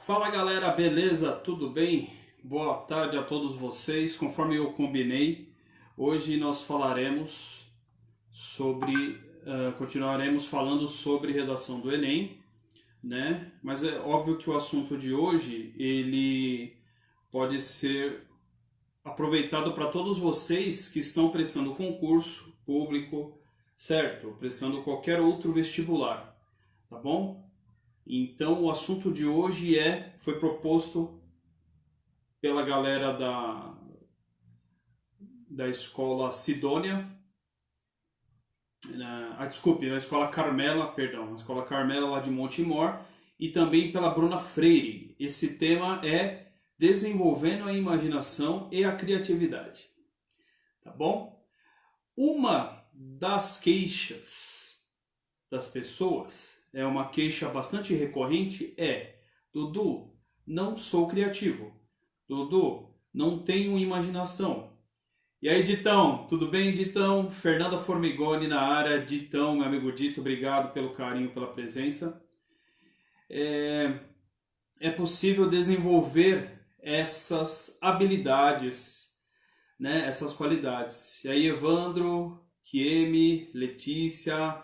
Fala galera, beleza? Tudo bem? Boa tarde a todos vocês. Conforme eu combinei, hoje nós falaremos continuaremos falando sobre redação do Enem, né? Mas é óbvio que o assunto de hoje ele pode ser aproveitado para todos vocês que estão prestando concurso público, certo? Prestando qualquer outro vestibular, tá bom? Então o assunto de hoje foi proposto pela galera da escola Sidônia, desculpe, da escola Carmela, perdão, a escola Carmela lá de Montemor, e também pela Bruna Freire. Esse tema é desenvolvendo a imaginação e a criatividade, tá bom? Uma das queixas das pessoas, é uma queixa bastante recorrente, Dudu, não sou criativo. Dudu, não tenho imaginação. E aí, Ditão, tudo bem, Ditão? Fernanda Formigoni na área. Ditão, meu amigo Dito, obrigado pelo carinho, pela presença. É possível desenvolver essas habilidades, né? Essas qualidades. E aí, Evandro, Kiemi, Letícia,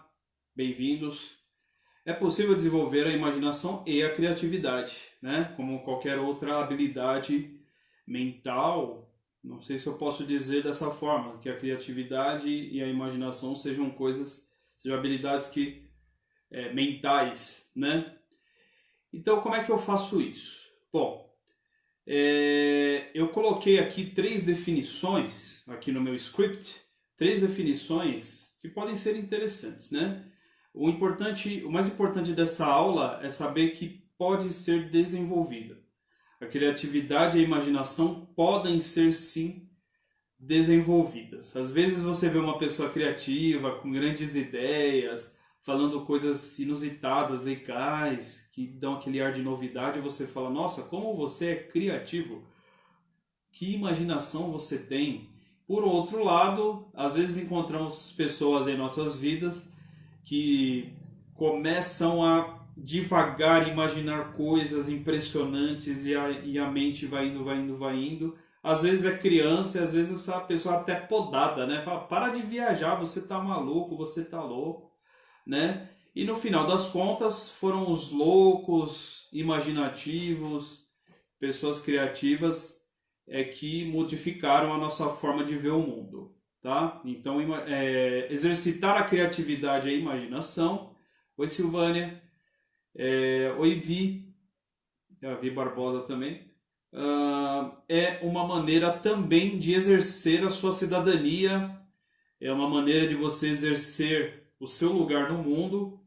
bem-vindos. É possível desenvolver a imaginação e a criatividade, né? Como qualquer outra habilidade mental. Não sei se eu posso dizer dessa forma, que a criatividade e a imaginação sejam habilidades mentais, né? Então, como é que eu faço isso? Bom, eu coloquei aqui 3 definições, aqui no meu script, 3 definições que podem ser interessantes, né? O mais importante dessa aula é saber que pode ser desenvolvida. A criatividade e a imaginação podem ser, sim, desenvolvidas. Às vezes você vê uma pessoa criativa, com grandes ideias, falando coisas inusitadas, legais, que dão aquele ar de novidade, e você fala, nossa, como você é criativo, que imaginação você tem. Por outro lado, às vezes encontramos pessoas em nossas vidas que começam a devagar imaginar coisas impressionantes e a mente vai indo. Às vezes é criança e às vezes essa pessoa até podada, né? Fala, para de viajar, você tá maluco, você tá louco, né? E no final das contas foram os loucos, imaginativos, pessoas criativas que modificaram a nossa forma de ver o mundo. Tá? Então, exercitar a criatividade e a imaginação. Oi, Silvânia. Oi, Vi. A Vi Barbosa também. É uma maneira também de exercer a sua cidadania. É uma maneira de você exercer o seu lugar no mundo.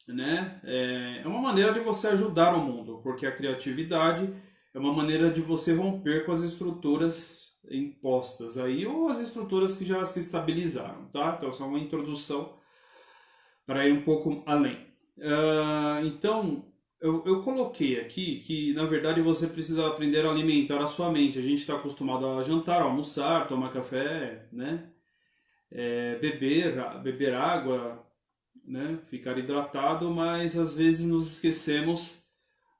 Né? É uma maneira de você ajudar o mundo, porque a criatividade é uma maneira de você romper com as estruturas impostas aí, ou as estruturas que já se estabilizaram, tá? Então, só uma introdução para ir um pouco além. Então, eu coloquei aqui que, na verdade, você precisa aprender a alimentar a sua mente. A gente está acostumado a jantar, almoçar, tomar café, né? Beber água, né? Ficar hidratado, mas às vezes nos esquecemos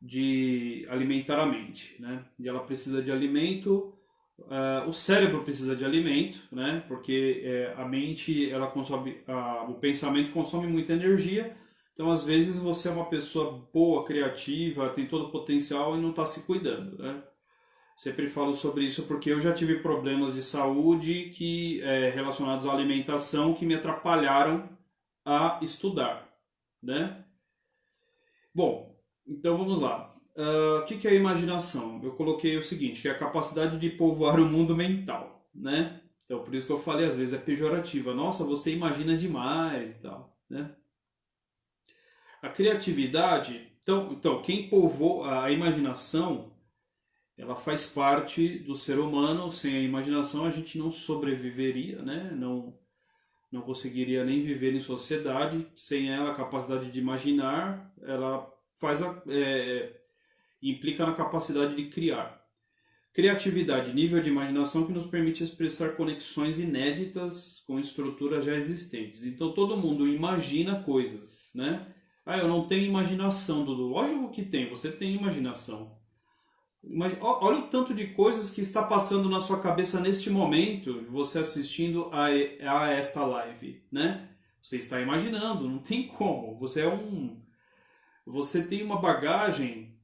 de alimentar a mente, né? E ela precisa de alimento. O cérebro precisa de alimento, né? Porque a mente, o pensamento consome muita energia. Então, às vezes, você é uma pessoa boa, criativa, tem todo o potencial e não está se cuidando, né? Sempre falo sobre isso porque eu já tive problemas de saúde relacionados à alimentação que me atrapalharam a estudar, né? Bom, então vamos lá. O que é a imaginação? Eu coloquei o seguinte, que é a capacidade de povoar o mundo mental, né? Então, por isso que eu falei, às vezes é pejorativa. Nossa, você imagina demais e tal, né? A criatividade, então quem povoa a imaginação, ela faz parte do ser humano. Sem a imaginação a gente não sobreviveria, né? Não conseguiria nem viver em sociedade. Sem ela, a capacidade de imaginar, ela implica na capacidade de criar. Criatividade, nível de imaginação que nos permite expressar conexões inéditas com estruturas já existentes. Então todo mundo imagina coisas, né? Ah, eu não tenho imaginação, Dudu. Lógico que tem, você tem imaginação. Olha o tanto de coisas que está passando na sua cabeça neste momento, você assistindo a esta live, né? Você está imaginando, não tem como. Você tem uma bagagem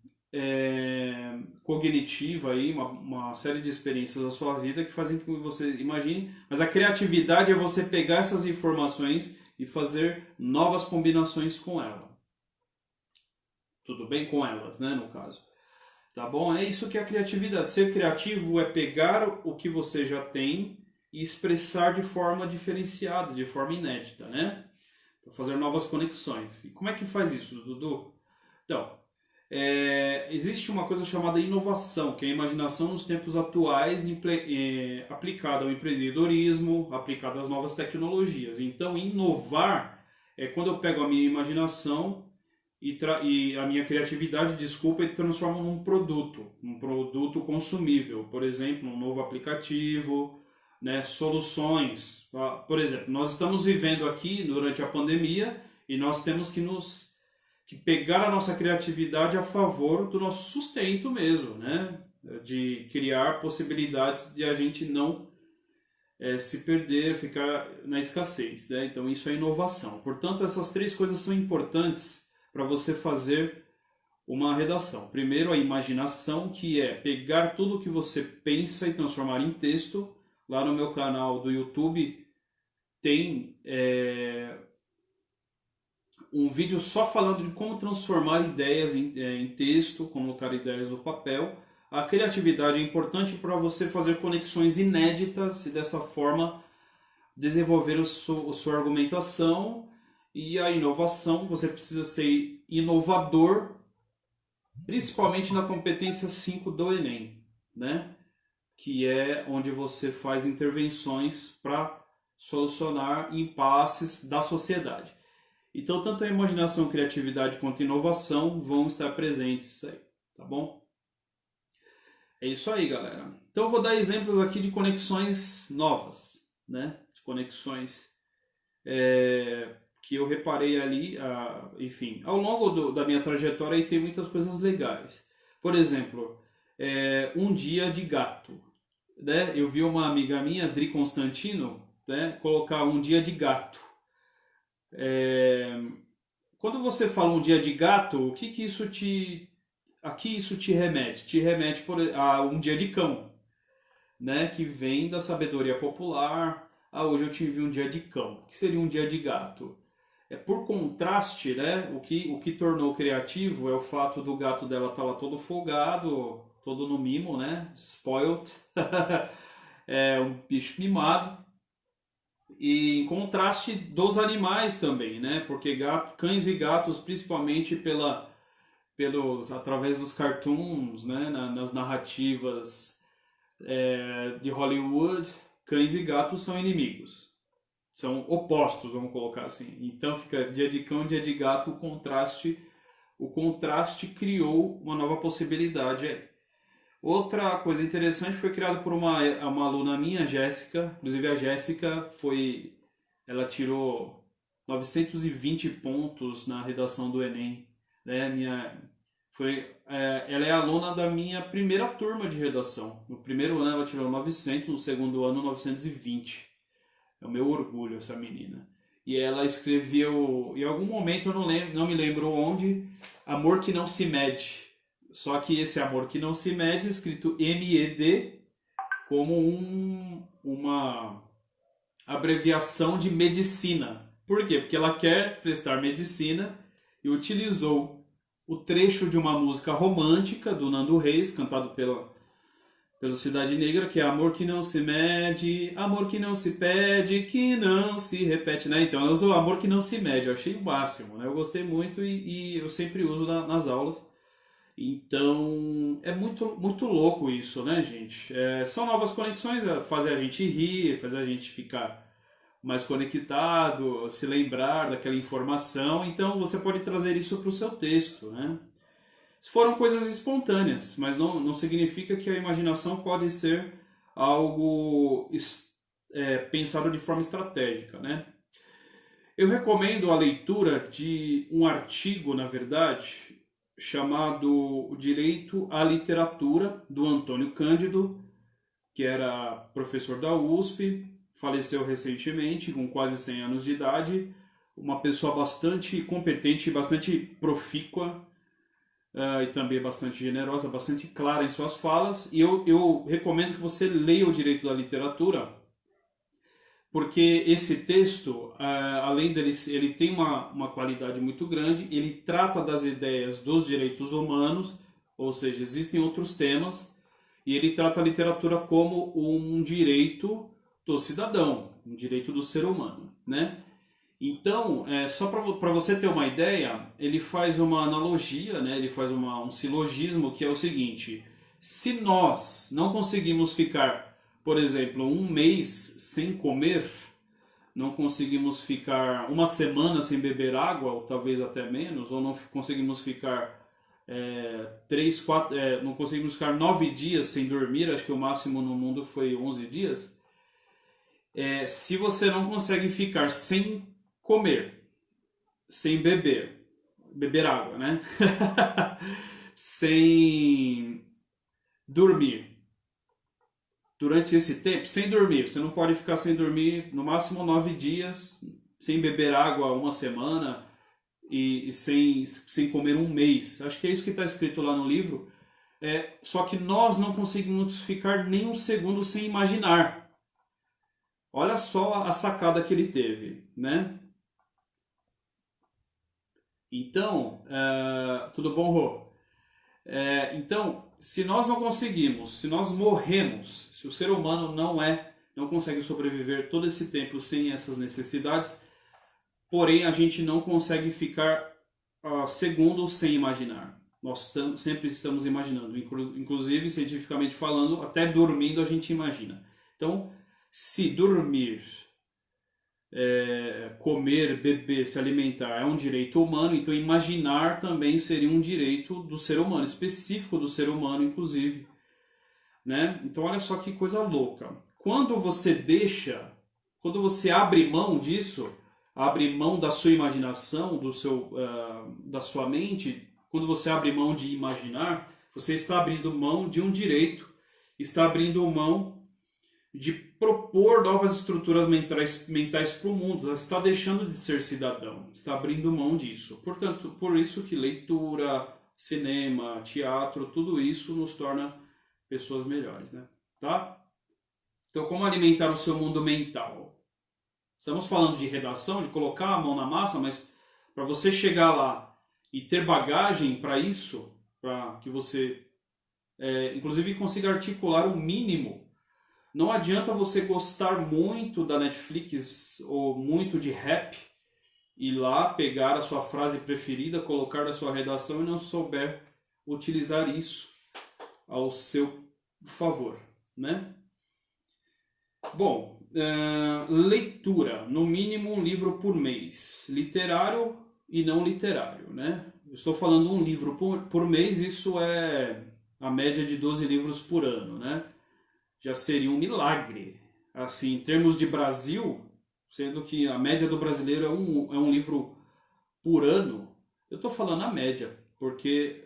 cognitiva aí, uma série de experiências da sua vida que fazem com que você imagine. Mas a criatividade é você pegar essas informações e fazer novas combinações com ela. Tudo bem com elas, né, no caso. Tá bom? É isso que é a criatividade. Ser criativo é pegar o que você já tem e expressar de forma diferenciada, de forma inédita, né? Para fazer novas conexões. E como é que faz isso, Dudu? Então, existe uma coisa chamada inovação, que é a imaginação nos tempos atuais aplicada ao empreendedorismo, aplicada às novas tecnologias. Então, inovar é quando eu pego a minha imaginação e a minha criatividade, desculpa, e transformo num produto consumível. Por exemplo, um novo aplicativo, né, soluções. Por exemplo, nós estamos vivendo aqui durante a pandemia e nós temos que pegar a nossa criatividade a favor do nosso sustento mesmo, né? De criar possibilidades de a gente não se perder, ficar na escassez, né? Então isso é inovação. Portanto, essas três coisas são importantes para você fazer uma redação. Primeiro, a imaginação, que é pegar tudo que você pensa e transformar em texto. Lá no meu canal do YouTube tem um vídeo só falando de como transformar ideias em texto, colocar ideias no papel. A criatividade é importante para você fazer conexões inéditas e dessa forma desenvolver a sua argumentação. E a inovação, você precisa ser inovador, principalmente na competência 5 do Enem, né? Que é onde você faz intervenções para solucionar impasses da sociedade. Então, tanto a imaginação, criatividade quanto a inovação vão estar presentes aí, tá bom? É isso aí, galera. Então, eu vou dar exemplos aqui de conexões novas, né? De conexões que eu reparei ali, enfim, ao longo da minha trajetória aí tem muitas coisas legais. Por exemplo, um dia de gato, né? Eu vi uma amiga minha, Dri Constantino, né, colocar um dia de gato. Quando você fala um dia de gato, o que isso a que isso te remete? Te remete a um dia de cão, né? Que vem da sabedoria popular. Hoje eu tive um dia de cão. O que seria um dia de gato? Por contraste, né? O que tornou criativo é o fato do gato dela estar lá todo folgado, todo no mimo, né? Spoiled. É um bicho mimado. E em contraste dos animais também, né? Porque cães e gatos, principalmente através dos cartoons, né? Nas narrativas de Hollywood, cães e gatos são inimigos. São opostos, vamos colocar assim. Então fica dia de cão, dia de gato, o contraste criou uma nova possibilidade aí. Outra coisa interessante foi criada por uma aluna minha, Jéssica. Inclusive a Jéssica ela tirou 920 pontos na redação do Enem, né? Ela é aluna da minha primeira turma de redação. No primeiro ano ela tirou 900, no segundo ano 920. É o meu orgulho, essa menina. E ela escreveu, em algum momento, eu não me lembro onde, amor que não se mede. Só que esse amor que não se mede, escrito MED, como uma abreviação de medicina. Por quê? Porque ela quer prestar medicina e utilizou o trecho de uma música romântica do Nando Reis, cantado pelo Cidade Negra, que é amor que não se mede, amor que não se pede, que não se repete, né? Então ela usou amor que não se mede, eu achei o máximo, né? Eu gostei muito e eu sempre uso nas aulas. Então é muito, muito louco isso, né, gente? São novas conexões, fazer a gente rir, fazer a gente ficar mais conectado, se lembrar daquela informação. Então você pode trazer isso para o seu texto, né? Foram coisas espontâneas, mas não significa que a imaginação pode ser algo pensado de forma estratégica, né? Eu recomendo a leitura de um artigo, na verdade, chamado O Direito à Literatura, do Antônio Cândido, que era professor da USP, faleceu recentemente, com quase 100 anos de idade, uma pessoa bastante competente, bastante profícua, e também bastante generosa, bastante clara em suas falas, e eu recomendo que você leia O Direito da Literatura, porque esse texto, além dele, ele tem uma qualidade muito grande, ele trata das ideias dos direitos humanos, ou seja, existem outros temas, e ele trata a literatura como um direito do cidadão, um direito do ser humano, né? Então, só para você ter uma ideia, ele faz uma analogia, né? Ele faz um silogismo que é o seguinte: se nós não conseguimos ficar, por exemplo, um mês sem comer, não conseguimos ficar uma semana sem beber água, ou talvez até menos, ou não conseguimos ficar não conseguimos ficar 9 dias sem dormir, acho que o máximo no mundo foi 11 dias. Se você não consegue ficar sem comer, sem beber água, né? Sem dormir, durante esse tempo, sem dormir, você não pode ficar sem dormir no máximo 9 dias, sem beber água uma semana e sem comer um mês. Acho que é isso que está escrito lá no livro. Só que nós não conseguimos ficar nem um segundo sem imaginar. Olha só a sacada que ele teve, né? Então, tudo bom, Rô? Então, se nós não conseguimos, se nós morremos, se o ser humano não consegue sobreviver todo esse tempo sem essas necessidades, porém a gente não consegue ficar segundos sem imaginar. Nós sempre estamos imaginando, inclusive cientificamente falando, até dormindo a gente imagina. Então, se dormir, comer, beber, se alimentar é um direito humano, então imaginar também seria um direito do ser humano, específico do ser humano, inclusive, né? Então olha só que coisa louca. Quando você abre mão disso, abre mão da sua imaginação, da sua mente, quando você abre mão de imaginar, você está abrindo mão de um direito, está abrindo mão de propor novas estruturas mentais para o mundo, está deixando de ser cidadão, está abrindo mão disso. Portanto, por isso que leitura, cinema, teatro, tudo isso nos torna pessoas melhores, né? Tá? Então, como alimentar o seu mundo mental? Estamos falando de redação, de colocar a mão na massa, mas para você chegar lá e ter bagagem para isso, para que você, inclusive, consiga articular o mínimo. Não adianta você gostar muito da Netflix ou muito de rap, ir lá, pegar a sua frase preferida, colocar na sua redação e não souber utilizar isso ao seu favor, né? Bom, leitura, no mínimo um livro por mês, literário e não literário, né? Eu estou falando um livro por mês, isso é a média de 12 livros por ano, né? Já seria um milagre. Assim, em termos de Brasil, sendo que a média do brasileiro é um livro por ano, eu estou falando a média, porque,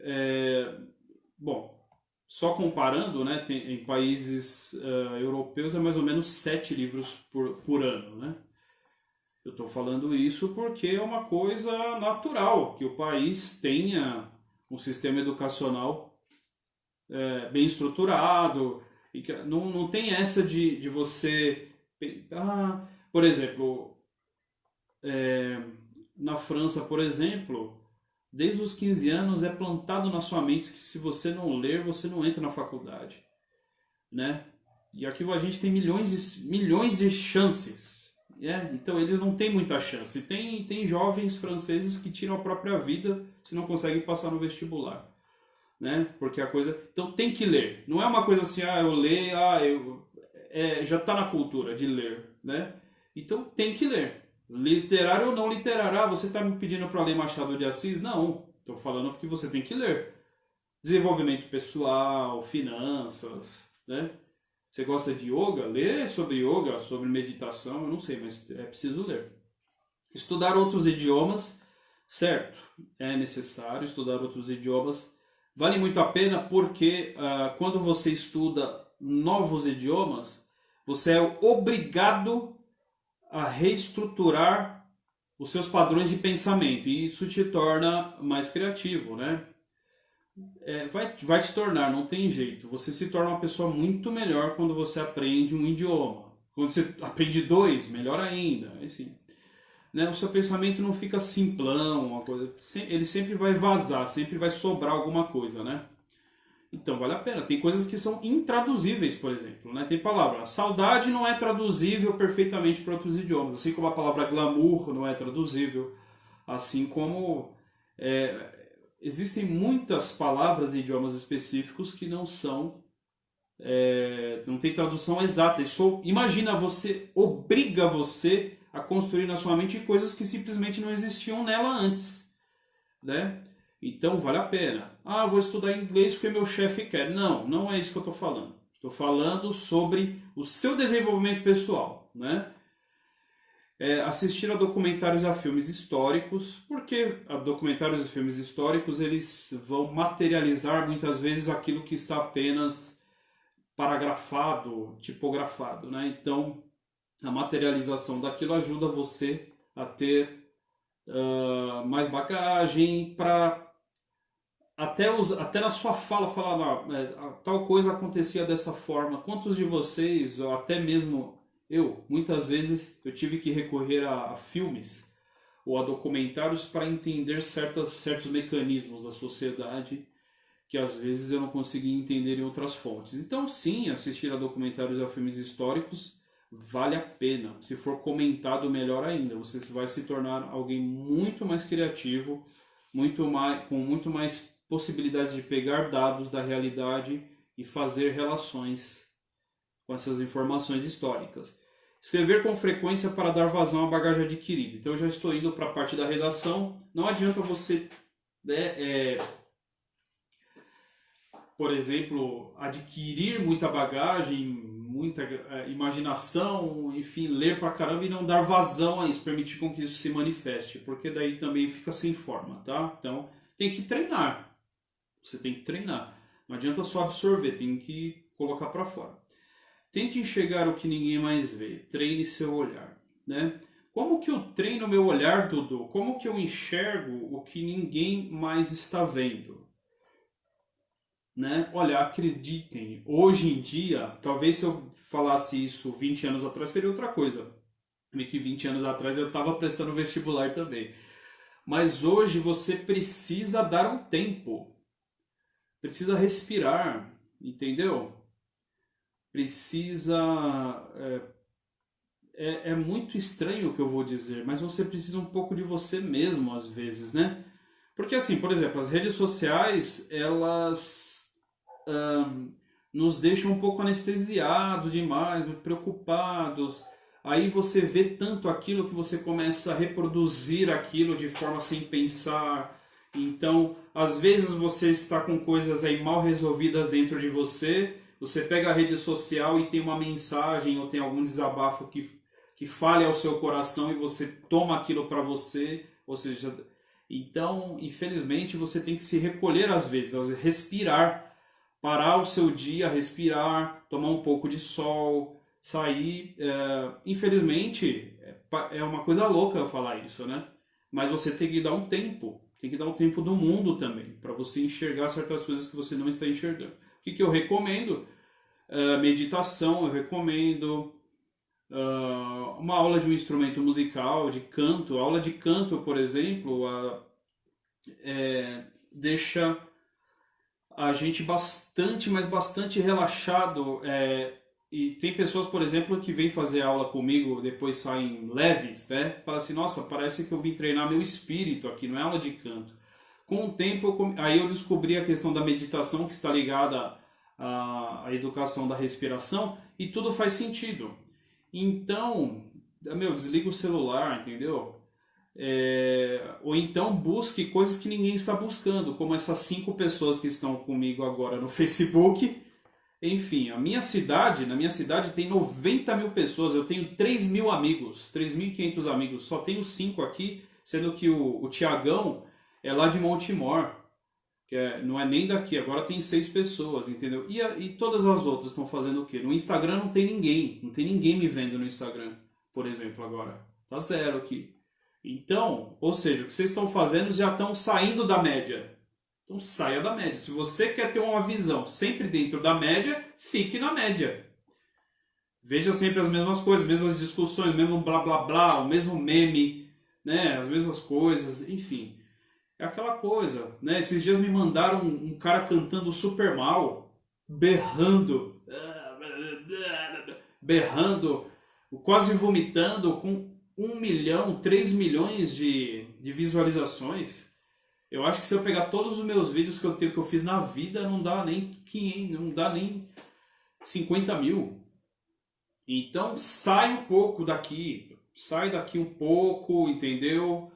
bom, só comparando, né, em países europeus é mais ou menos 7 livros por ano, né? Eu estou falando isso porque é uma coisa natural, que o país tenha um sistema educacional bem estruturado. Não tem essa de você... por exemplo, na França, por exemplo, desde os 15 anos é plantado na sua mente que se você não ler, você não entra na faculdade, né? E aqui a gente tem milhões de chances, então eles não têm muita chance. Tem jovens franceses que tiram a própria vida se não conseguem passar no vestibular, né? Porque a coisa... Então tem que ler. Não é uma coisa assim, eu leio, já está na cultura de ler, né? Então tem que ler. Literário ou não literário. Você está me pedindo para ler Machado de Assis? Não. Estou falando porque você tem que ler. Desenvolvimento pessoal, finanças, né? Você gosta de yoga? Lê sobre yoga, sobre meditação, eu não sei, mas é preciso ler. Estudar outros idiomas, certo? É necessário estudar outros idiomas. Vale muito a pena porque quando você estuda novos idiomas, você é obrigado a reestruturar os seus padrões de pensamento e isso te torna mais criativo, né? Vai te tornar, não tem jeito. Você se torna uma pessoa muito melhor quando você aprende um idioma. Quando você aprende dois, melhor ainda. Assim, né? O seu pensamento não fica simplão, uma coisa, ele sempre vai vazar, sempre vai sobrar alguma coisa, né? Então vale a pena. Tem coisas que são intraduzíveis, por exemplo, né? Tem palavra, saudade não é traduzível perfeitamente para outros idiomas, assim como a palavra glamour não é traduzível, assim como existem muitas palavras e idiomas específicos que não são não tem tradução exata. Isso imagina, você obriga você a construir na sua mente coisas que simplesmente não existiam nela antes, né? Então vale a pena. Ah, vou estudar inglês porque meu chefe quer. Não, não é isso que eu estou falando. Estou falando sobre o seu desenvolvimento pessoal, né? Assistir a documentários e a filmes históricos, porque a documentários e filmes históricos eles vão materializar muitas vezes aquilo que está apenas paragrafado, tipografado, né? Então a materialização daquilo ajuda você a ter mais bagagem para até na sua fala falar, tal coisa acontecia dessa forma. Quantos de vocês, ou até mesmo eu, muitas vezes eu tive que recorrer a filmes ou a documentários para entender certos mecanismos da sociedade que às vezes eu não conseguia entender em outras fontes. Então sim, assistir a documentários e a filmes históricos vale a pena. Se for comentado, melhor ainda. Você vai se tornar alguém muito mais criativo, com muito mais possibilidades de pegar dados da realidade e fazer relações com essas informações históricas. Escrever com frequência para dar vazão à bagagem adquirida. Então eu já estou indo para a parte da redação. Não adianta você, por exemplo, adquirir muita bagagem, muita imaginação, enfim, ler pra caramba e não dar vazão a isso, permitir com que isso se manifeste, porque daí também fica sem forma, tá? Então tem que treinar. Você tem que treinar. Não adianta só absorver, tem que colocar para fora. Tente enxergar o que ninguém mais vê. Treine seu olhar, né? Como que eu treino meu olhar, Dudu? Como que eu enxergo o que ninguém mais está vendo? Né? Olha, acreditem, hoje em dia, talvez se eu falasse isso 20 anos atrás seria outra coisa. Meio que 20 anos atrás eu estava prestando vestibular também. Mas hoje você precisa dar um tempo. Precisa respirar, entendeu? Precisa... É muito estranho o que eu vou dizer, mas você precisa um pouco de você mesmo às vezes, né? Porque assim, por exemplo, as redes sociais, elas nos deixam um pouco anestesiados demais, muito preocupados. Aí você vê tanto aquilo que você começa a reproduzir aquilo de forma sem pensar. Então, às vezes você está com coisas aí mal resolvidas dentro de você, você pega a rede social e tem uma mensagem ou tem algum desabafo que fale ao seu coração e você toma aquilo para você, ou seja, então, infelizmente, você tem que se recolher às vezes, respirar, parar o seu dia, respirar, tomar um pouco de sol, sair. Infelizmente, é uma coisa louca eu falar isso, né? Mas você tem que dar um tempo. Tem que dar um tempo do mundo também, para você enxergar certas coisas que você não está enxergando. O que eu recomendo? Meditação, eu recomendo. Uma aula de um instrumento musical, de canto. A aula de canto, por exemplo, deixa a gente bastante, mas bastante relaxado. E tem pessoas, por exemplo, que vêm fazer aula comigo, depois saem leves, né? Fala assim, nossa, parece que eu vim treinar meu espírito aqui, não é aula de canto. Com o tempo, aí eu descobri a questão da meditação, que está ligada à educação da respiração, e tudo faz sentido. Então, desliga o celular, entendeu? Ou então busque coisas que ninguém está buscando, como essas 5 pessoas que estão comigo agora no Facebook, Enfim, na minha cidade tem 90 mil pessoas, eu tenho 3 mil amigos, 3.500 amigos, só tenho 5 aqui, sendo que o Tiagão é lá de Montemor, não é nem daqui, agora tem 6 pessoas, entendeu? E todas as outras estão fazendo o quê? No Instagram não tem ninguém, não tem ninguém me vendo no Instagram, por exemplo, agora. Tá zero aqui. Então, ou seja, o que vocês estão fazendo já estão saindo da média. Então saia da média. Se você quer ter uma visão sempre dentro da média, fique na média. Veja sempre as mesmas coisas, mesmas discussões, o mesmo blá blá blá, o mesmo meme, né? As mesmas coisas, enfim. É aquela coisa, né? Esses dias me mandaram um cara cantando super mal, berrando, quase vomitando, com 1 milhão, 3 milhões de visualizações. Eu acho que se eu pegar todos os meus vídeos que eu fiz na vida, não dá nem 500, não dá nem 50 mil. Então sai um pouco daqui, sai daqui um pouco, entendeu?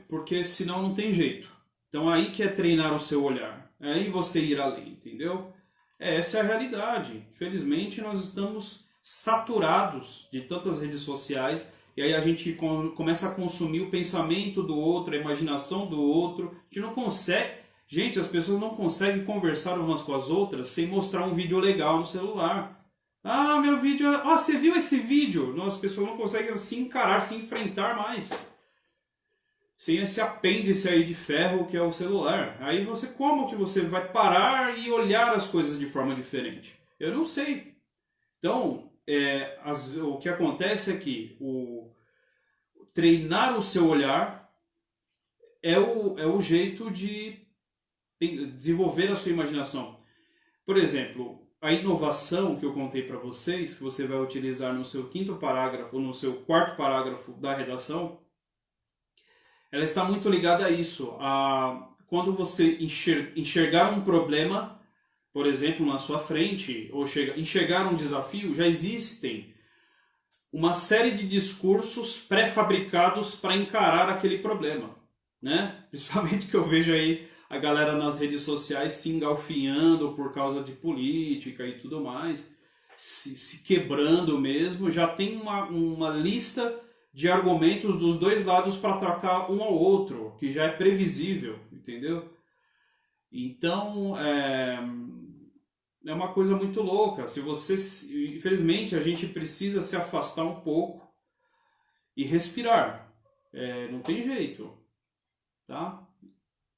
Porque senão não tem jeito. Então aí que é treinar o seu olhar, é aí você ir além, entendeu? Essa é a realidade. Infelizmente nós estamos saturados de tantas redes sociais. E aí a gente começa a consumir o pensamento do outro, a imaginação do outro. A gente não consegue... Gente, as pessoas não conseguem conversar umas com as outras sem mostrar um vídeo legal no celular. Ah, meu vídeo... Ah, você viu esse vídeo? Não, as pessoas não conseguem se encarar, se enfrentar mais. Sem esse apêndice aí de ferro que é o celular. Aí como que você vai parar e olhar as coisas de forma diferente? Eu não sei. Então... o que acontece é que treinar o seu olhar é o jeito de desenvolver a sua imaginação. Por exemplo, a inovação que eu contei para vocês, que você vai utilizar no seu 5º parágrafo, no seu 4º parágrafo da redação, ela está muito ligada a isso. Quando você enxergar um problema, por exemplo, na sua frente, ou enxergar um desafio, já existem uma série de discursos pré-fabricados para encarar aquele problema, né? Principalmente que eu vejo aí a galera nas redes sociais se engalfinhando por causa de política e tudo mais, se quebrando mesmo, já tem uma lista de argumentos dos dois lados para atacar um ao outro, que já é previsível, entendeu? Então, é uma coisa muito louca. Infelizmente, a gente precisa se afastar um pouco e respirar. Não tem jeito, tá?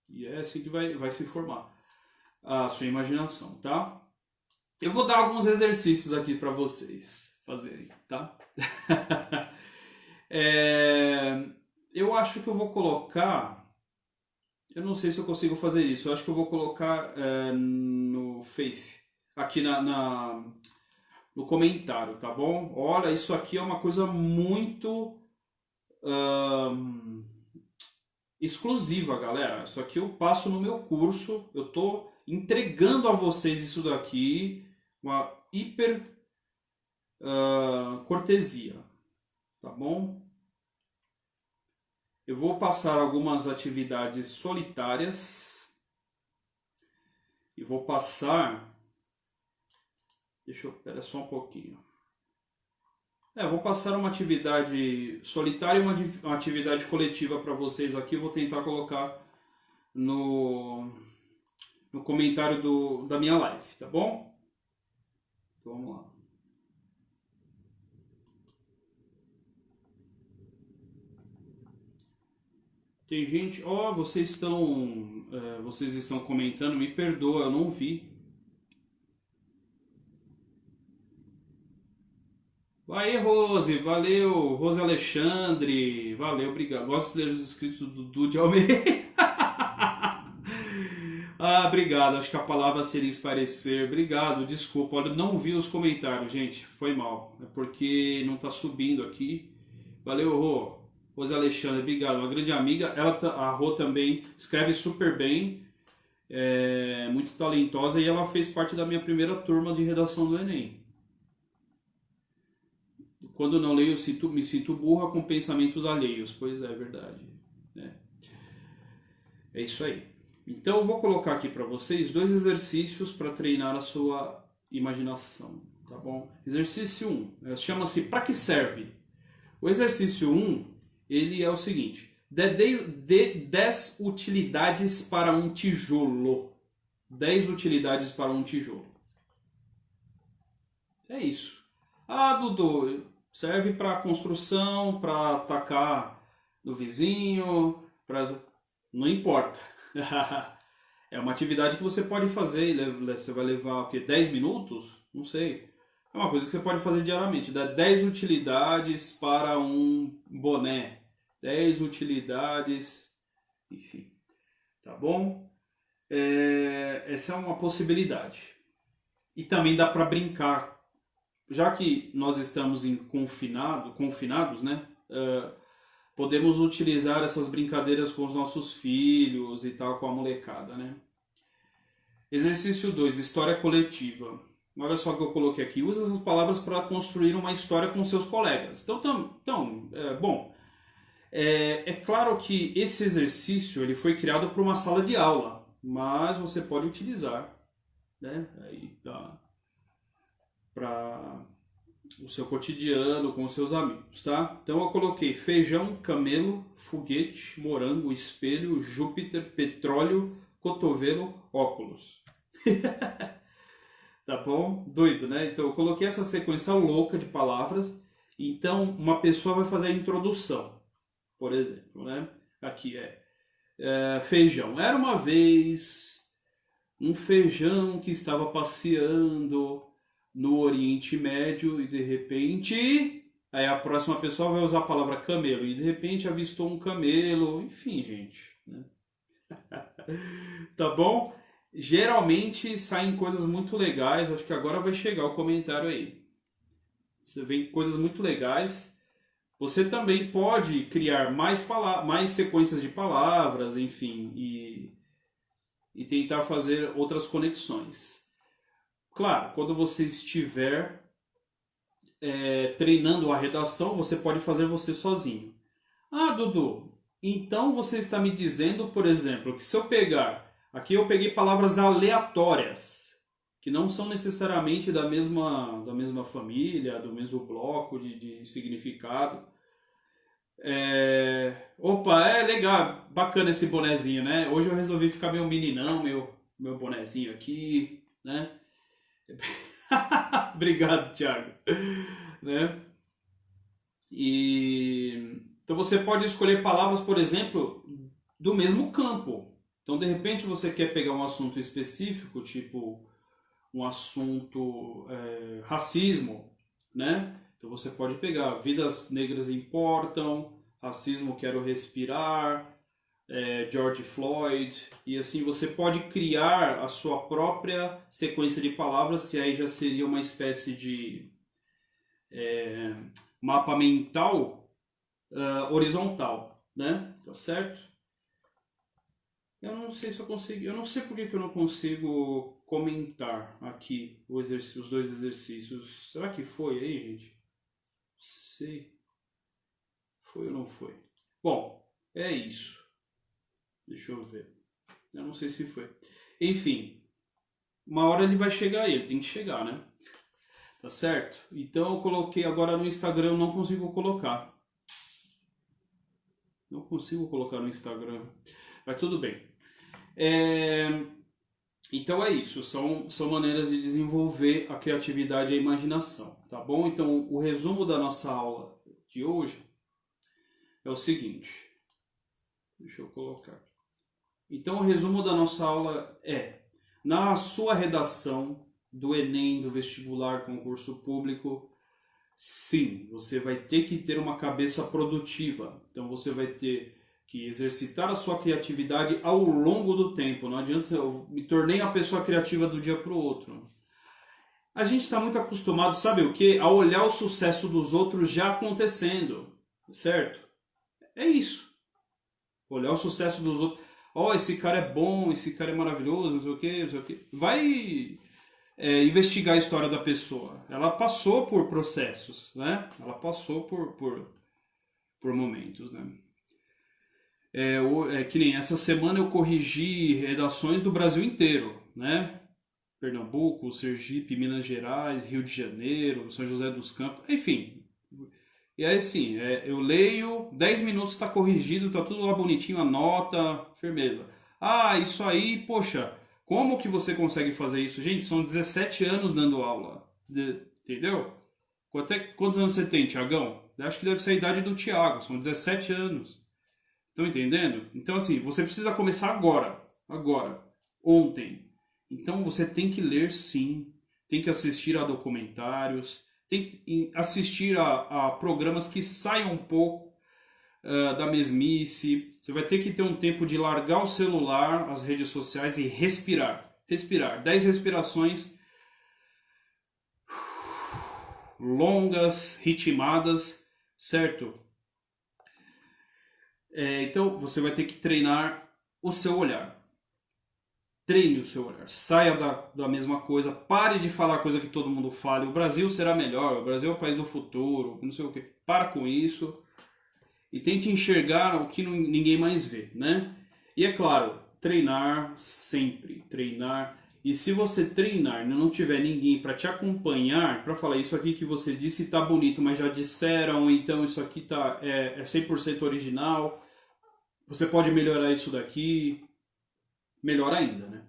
E é assim que vai se formar a sua imaginação, tá? Eu vou dar alguns exercícios aqui para vocês fazerem, tá? Eu acho que eu vou colocar... Eu não sei se eu consigo fazer isso. Eu acho que eu vou colocar no Face, aqui no comentário, tá bom? Olha, isso aqui é uma coisa muito exclusiva, galera. Isso aqui eu passo no meu curso. Eu tô entregando a vocês isso daqui, uma hiper cortesia, tá bom? Eu vou passar algumas atividades solitárias e vou passar... Espera só um pouquinho. Vou passar uma atividade solitária e uma atividade coletiva para vocês aqui. Eu vou tentar colocar no comentário da minha live, tá bom? Então, vamos lá. Tem gente... vocês estão comentando, me perdoa, eu não vi. Aí, Rose, valeu. Rose Alexandre, valeu, obrigado. Gosto de ler os escritos do Dudu de Almeida. Obrigado, acho que a palavra seria esclarecer. Obrigado, desculpa, olha, não vi os comentários, gente, foi mal. É porque não tá subindo aqui. Valeu, Rô. Rose Alexandre, obrigado. Uma grande amiga, a Rô também escreve super bem, muito talentosa, e ela fez parte da minha primeira turma de redação do Enem. Quando não leio, me sinto burra com pensamentos alheios. Pois é verdade. É isso aí. Então eu vou colocar aqui para vocês 2 exercícios para treinar a sua imaginação, tá bom? Exercício 1, chama-se Pra que serve? O exercício 1, ele é o seguinte: dê 10 utilidades para um tijolo. 10 utilidades para um tijolo. É isso. Ah, Dudu, serve para construção, para atacar no vizinho, não importa. É uma atividade que você pode fazer, você vai levar o quê? 10 minutos? Não sei. É uma coisa que você pode fazer diariamente. Dá 10 utilidades para um boné. 10 utilidades, enfim. Tá bom? Essa é uma possibilidade. E também dá para brincar. Já que nós estamos confinados, né? Podemos utilizar essas brincadeiras com os nossos filhos e tal, com a molecada, né? Exercício 2, história coletiva. Olha só o que eu coloquei aqui. Usa essas palavras para construir uma história com seus colegas. É claro que esse exercício ele foi criado para uma sala de aula, mas você pode utilizar, né? Aí para o seu cotidiano com os seus amigos, tá? Então eu coloquei feijão, camelo, foguete, morango, espelho, Júpiter, petróleo, cotovelo, óculos. Tá bom? Doido, né? Então eu coloquei essa sequência louca de palavras. Então uma pessoa vai fazer a introdução, por exemplo, né? Aqui feijão. Era uma vez um feijão que estava passeando no Oriente Médio e de repente, aí a próxima pessoa vai usar a palavra camelo e de repente avistou um camelo, enfim, gente, né? Tá bom? Geralmente saem coisas muito legais, acho que agora vai chegar o comentário aí. Você vê coisas muito legais. Você também pode criar mais sequências de palavras, enfim, e tentar fazer outras conexões. Claro, quando você estiver treinando a redação, você pode fazer você sozinho. Ah, Dudu, então você está me dizendo, por exemplo, que se eu pegar... Aqui eu peguei palavras aleatórias, que não são necessariamente da mesma família, do mesmo bloco de significado. Opa, legal, bacana esse bonezinho, né? Hoje eu resolvi ficar meio meninão, meu bonezinho aqui, né? Obrigado, Thiago. Né? Então você pode escolher palavras, por exemplo, do mesmo campo. Então, de repente, você quer pegar um assunto específico, tipo um assunto racismo, né? Então você pode pegar vidas negras importam, racismo quero respirar, George Floyd, e assim você pode criar a sua própria sequência de palavras, que aí já seria uma espécie de mapa mental horizontal, né? Tá certo? Eu não sei se eu consigo, eu não sei por que eu não consigo comentar aqui os dois exercícios. Será que foi aí, gente? Não sei. Foi ou não foi? Bom, é isso. Deixa eu ver. Eu não sei se foi. Enfim, uma hora ele vai chegar aí, ele tem que chegar, né? Tá certo? Então eu coloquei agora no Instagram, eu não consigo colocar. Não consigo colocar no Instagram. Mas tudo bem. Então é isso, são maneiras de desenvolver a criatividade e a imaginação, tá bom? Então o resumo da nossa aula de hoje é o seguinte, deixa eu colocar. Então o resumo da nossa aula na sua redação do Enem, do vestibular, concurso público, sim, você vai ter que ter uma cabeça produtiva, então você vai ter que exercitar a sua criatividade ao longo do tempo. Não adianta eu me tornei uma pessoa criativa do dia para o outro. A gente está muito acostumado, sabe o quê? A olhar o sucesso dos outros já acontecendo, certo? É isso. Olhar o sucesso dos outros. Esse cara é bom, esse cara é maravilhoso, não sei o quê, não sei o quê. Vai investigar a história da pessoa. Ela passou por processos, né? Ela passou por momentos, né? Que nem essa semana eu corrigi redações do Brasil inteiro, né? Pernambuco, Sergipe, Minas Gerais, Rio de Janeiro, São José dos Campos, enfim. E aí assim, eu leio, 10 minutos está corrigido, tá tudo lá bonitinho, anota, firmeza. Ah, isso aí, poxa, como que você consegue fazer isso? Gente, são 17 anos dando aula, entendeu? Quantos anos você tem, Tiagão? Acho que deve ser a idade do Tiago, são 17 anos. Estão entendendo? Então assim, você precisa começar agora, ontem. Então você tem que ler sim, tem que assistir a documentários, tem que assistir a programas que saiam um pouco da mesmice. Você vai ter que ter um tempo de largar o celular, as redes sociais e respirar. Respirar. 10 respirações longas, ritmadas, certo? Então você vai ter que treinar o seu olhar. Treine o seu olhar, saia da mesma coisa, pare de falar coisa que todo mundo fala. O Brasil será melhor, o Brasil é o país do futuro, não sei o que. Para com isso e tente enxergar o que ninguém mais vê, né? E é claro, treinar sempre, treinar. E se você treinar e não tiver ninguém para te acompanhar, para falar isso aqui que você disse tá bonito, mas já disseram, então isso aqui é 100% original, você pode melhorar isso daqui. Melhor ainda, né?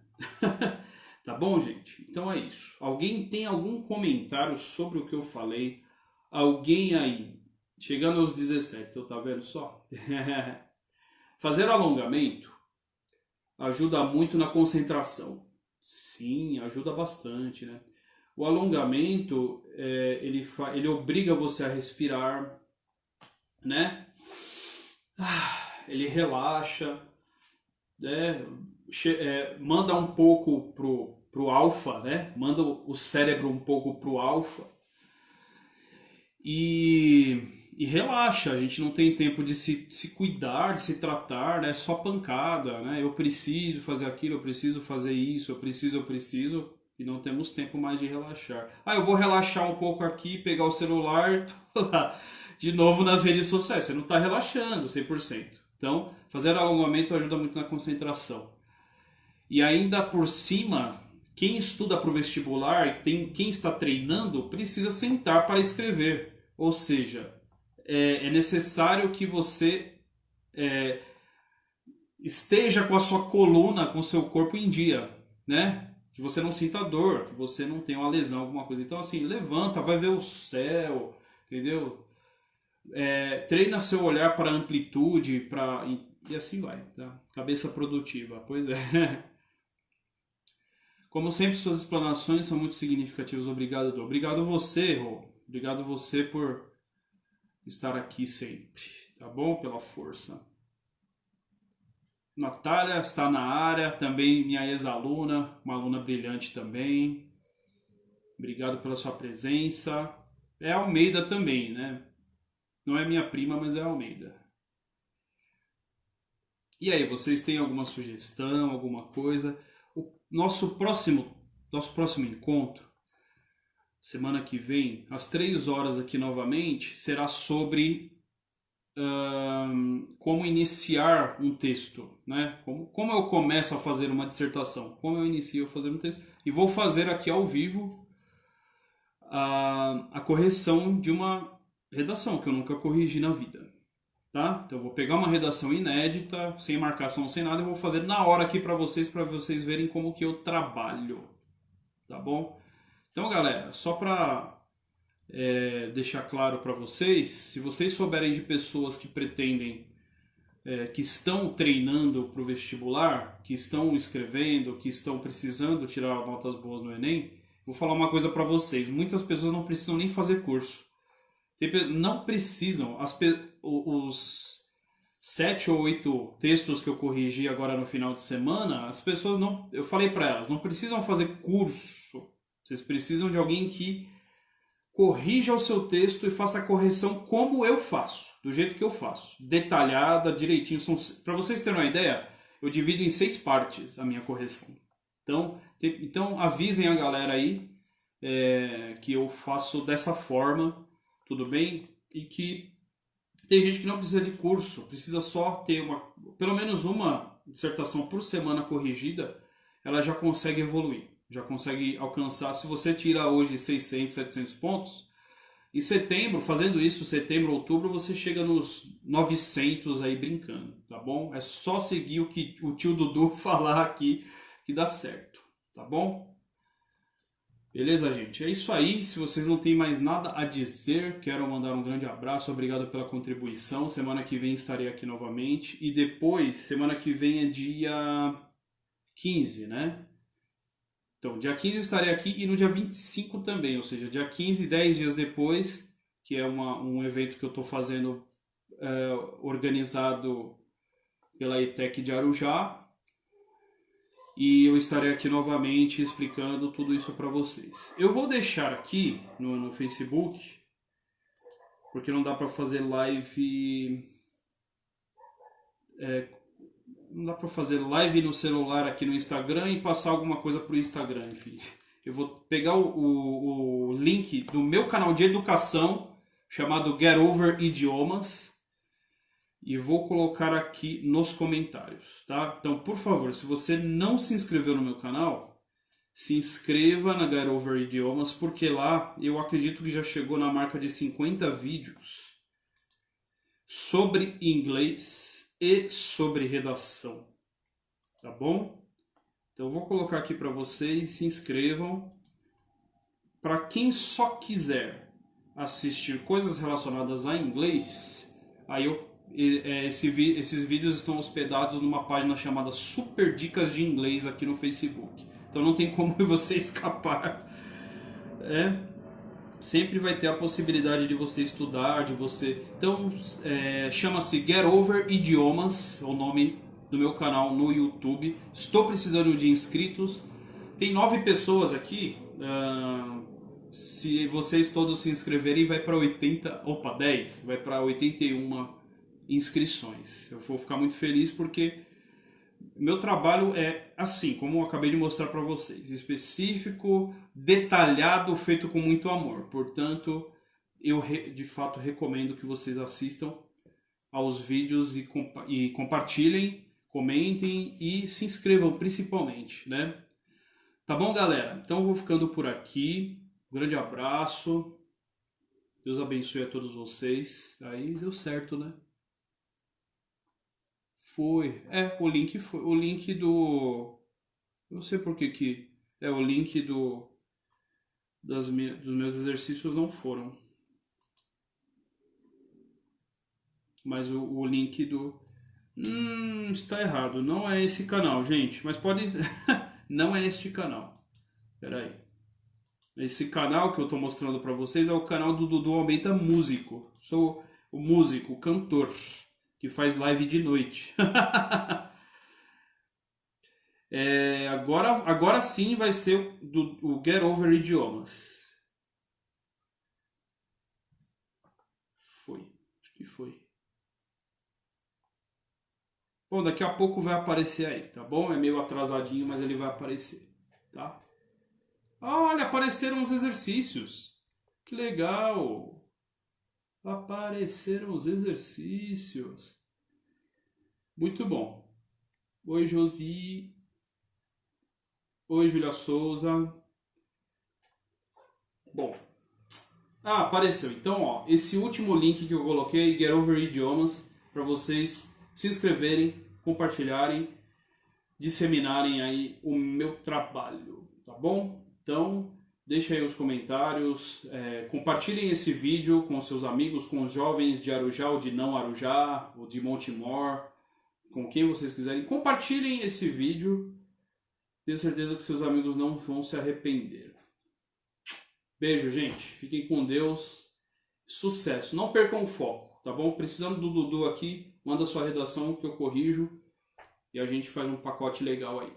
Tá bom, gente? Então é isso. Alguém tem algum comentário sobre o que eu falei? Alguém aí, chegando aos 17, então tá vendo só? Fazer alongamento ajuda muito na concentração. Sim, ajuda bastante, né? O alongamento, ele obriga você a respirar, né? Ele relaxa, né? Manda um pouco pro alfa, né? Manda o cérebro um pouco pro alfa e relaxa. A gente não tem tempo de se cuidar, de se tratar, né? Só pancada, né? Eu preciso fazer aquilo, eu preciso fazer isso, eu preciso e não temos tempo mais de relaxar. Eu vou relaxar um pouco aqui, pegar o celular, tô lá de novo nas redes sociais. Você não está relaxando 100%. Então, fazer alongamento ajuda muito na concentração. E ainda por cima, quem estuda para o vestibular, quem está treinando, precisa sentar para escrever. Ou seja, é necessário que você esteja com a sua coluna, com o seu corpo em dia, né? Que você não sinta dor, que você não tenha uma lesão, alguma coisa. Então assim, levanta, vai ver o céu, entendeu? Treina seu olhar para amplitude, e assim vai, tá? Cabeça produtiva, pois é. Como sempre, suas explanações são muito significativas. Obrigado, Dô. Obrigado você, Rô. Obrigado você por estar aqui sempre, tá bom? Pela força. Natália está na área, também minha ex-aluna, uma aluna brilhante também. Obrigado pela sua presença. É Almeida também, né? Não é minha prima, mas é Almeida. E aí, vocês têm alguma sugestão, alguma coisa? O nosso próximo encontro, semana que vem, às 3 horas aqui novamente, será sobre como iniciar um texto, né? Como eu começo a fazer uma dissertação, como eu inicio a fazer um texto. E vou fazer aqui ao vivo a correção de uma redação que eu nunca corrigi na vida. Tá? Então eu vou pegar uma redação inédita, sem marcação, sem nada, e vou fazer na hora aqui para vocês verem como que eu trabalho. Tá bom? Então, galera, só para deixar claro para vocês, se vocês souberem de pessoas que pretendem, que estão treinando para o vestibular, que estão escrevendo, que estão precisando tirar notas boas no Enem, vou falar uma coisa para vocês. Muitas pessoas não precisam nem fazer curso. Não precisam. Os 7 ou 8 textos que eu corrigi agora no final de semana, as pessoas não... Eu falei para elas, não precisam fazer curso. Vocês precisam de alguém que corrija o seu texto e faça a correção como eu faço, do jeito que eu faço, detalhada, direitinho. Para vocês terem uma ideia, eu divido em 6 partes a minha correção. Então avisem a galera aí que eu faço dessa forma, tudo bem? E que tem gente que não precisa de curso, precisa só ter pelo menos uma dissertação por semana corrigida, ela já consegue evoluir. Já consegue alcançar, se você tira hoje 600, 700 pontos, em setembro, fazendo isso, setembro, outubro, você chega nos 900 aí brincando, tá bom? É só seguir o que o tio Dudu falar aqui que dá certo, tá bom? Beleza, gente? É isso aí. Se vocês não têm mais nada a dizer, quero mandar um grande abraço. Obrigado pela contribuição. Semana que vem estarei aqui novamente. E depois, semana que vem é dia 15, né? Então, dia 15 estarei aqui e no dia 25 também. Ou seja, dia 15, 10 dias depois, que é um evento que eu estou fazendo organizado pela ETEC de Arujá. E eu estarei aqui novamente explicando tudo isso para vocês. Eu vou deixar aqui no Facebook, porque não dá para fazer live... não dá para fazer live no celular aqui no Instagram e passar alguma coisa para o Instagram, enfim. Eu vou pegar o link do meu canal de educação, chamado Get Over Idiomas, e vou colocar aqui nos comentários, tá? Então, por favor, se você não se inscreveu no meu canal, se inscreva na Get Over Idiomas, porque lá eu acredito que já chegou na marca de 50 vídeos sobre inglês e sobre redação, tá bom? Então, eu vou colocar aqui para vocês, se inscrevam. Para quem só quiser assistir coisas relacionadas a inglês, aí esses vídeos estão hospedados numa página chamada Super Dicas de Inglês aqui no Facebook. Então não tem como você escapar. Sempre vai ter a possibilidade de você estudar, de você... Então chama-se Get Over Idiomas, é o nome do meu canal no YouTube. Estou precisando de inscritos. Tem 9 pessoas aqui. Se vocês todos se inscreverem, vai para 10, vai para 81 inscrições. Eu vou ficar muito feliz porque meu trabalho é assim, como eu acabei de mostrar para vocês, específico, detalhado, feito com muito amor. Portanto, eu de fato recomendo que vocês assistam aos vídeos e compartilhem, comentem e se inscrevam principalmente, né? Tá bom, galera? Então eu vou ficando por aqui. Um grande abraço. Deus abençoe a todos vocês. Aí deu certo, né? Foi. O link foi. O link do... Eu não sei por que... o link dos meus exercícios não foram. Mas o link do... está errado. Não é esse canal, gente. Mas pode... Não é este canal. Espera aí. Esse canal que eu estou mostrando para vocês é o canal do Dudu Almeida Músico. Sou o músico, o cantor, que faz live de noite. Agora sim vai ser o Get Over Idiomas. Acho que foi. Bom, daqui a pouco vai aparecer aí, tá bom? É meio atrasadinho, mas ele vai aparecer, tá? Olha, apareceram os exercícios. Que legal! Apareceram os exercícios. Muito bom. Oi, Josi. Oi, Júlia Souza. Bom. Apareceu. Então, ó, esse último link que eu coloquei, Get Over Idiomas, para vocês se inscreverem, compartilharem, disseminarem aí o meu trabalho, tá bom? Então, deixa aí os comentários, compartilhem esse vídeo com seus amigos, com os jovens de Arujá ou de não Arujá, ou de Montemor, com quem vocês quiserem. Compartilhem esse vídeo, tenho certeza que seus amigos não vão se arrepender. Beijo, gente, fiquem com Deus, sucesso, não percam o foco, tá bom? Precisando do Dudu aqui, manda sua redação que eu corrijo e a gente faz um pacote legal aí.